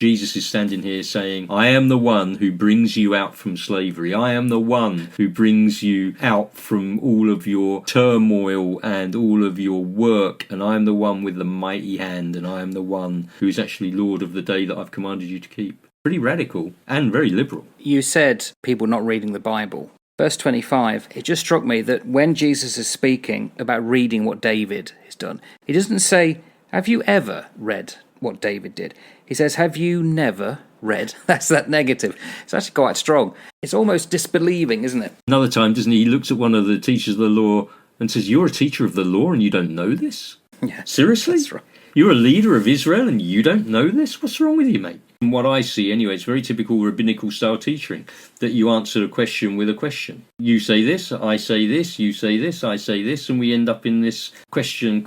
Jesus is standing here saying, I am the one who brings you out from slavery. I am the one who brings you out from all of your turmoil and all of your work. And I am the one with the mighty hand. And I am the one who is actually Lord of the day that I've commanded you to keep. Pretty radical and very liberal. You said people not reading the Bible. Verse 25, it just struck me that when Jesus is speaking about reading what David has done, he doesn't say, have you ever read what David did? He says, have you never read? That's that negative. It's actually quite strong. It's almost disbelieving, isn't it? Another time, doesn't he? He looks at one of the teachers of the law and says, you're a teacher of the law and you don't know this? Yeah, seriously? That's right. You're a leader of Israel and you don't know this? What's wrong with you, mate? From what I see, anyway, it's very typical rabbinical style teaching that you answer a question with a question. You say this, I say this, you say this, I say this, and we end up in this question.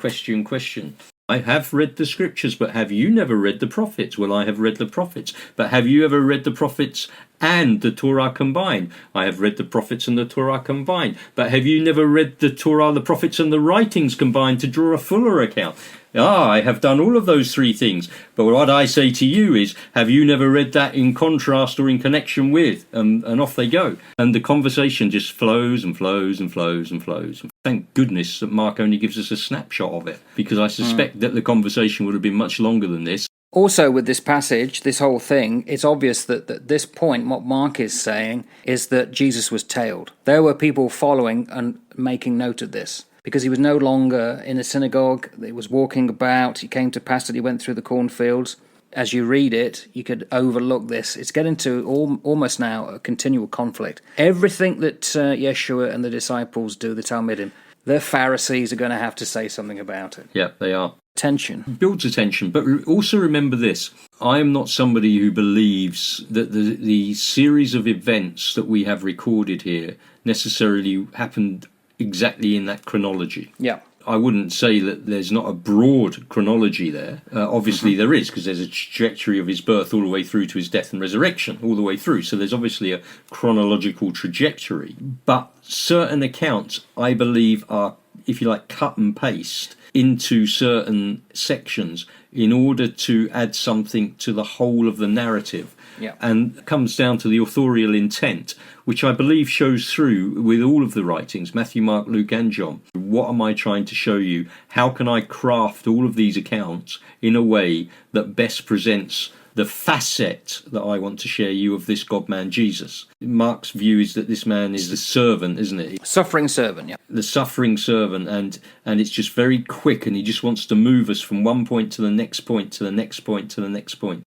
I have read the scriptures, but have you never read the prophets? Well, I have read the prophets. But have you ever read the prophets and the Torah combined? I have read the prophets and the Torah combined. But have you never read the Torah, the prophets and the writings combined to draw a fuller account? I have done all of those three things. But what I say to you is, have you never read that in contrast or in connection with? And off they go. And the conversation just flows and flows and flows and flows. Thank goodness that Mark only gives us a snapshot of it, because I suspect that the conversation would have been much longer than this. Also, with this passage, this whole thing, it's obvious that at this point, what Mark is saying is that Jesus was tailed. There were people following and making note of this, because he was no longer in a synagogue. He was walking about. He came to pass that he went through the cornfields. As you read it, you could overlook this. It's getting to almost now a continual conflict. Everything that Yeshua and the disciples do, the Talmidim, the Pharisees are going to have to say something about it. Yeah, they are. Tension. Builds a tension, but also remember this. I am not somebody who believes that the series of events that we have recorded here necessarily happened exactly in that chronology. Yeah. I wouldn't say that there's not a broad chronology there. Obviously there is, because there's a trajectory of his birth all the way through to his death and resurrection, all the way through. So there's obviously a chronological trajectory. But certain accounts, I believe, are, if you like, cut and paste into certain sections in order to add something to the whole of the narrative. Yeah. And comes down to the authorial intent, which I believe shows through with all of the writings, Matthew, Mark, Luke and John. What am I trying to show you? How can I craft all of these accounts in a way that best presents the facet that I want to share you of this God-man Jesus? Mark's view is that this man is the servant, isn't it? Suffering servant, yeah. The suffering servant, and it's just very quick, and he just wants to move us from one point to the next point, to the next point, to the next point.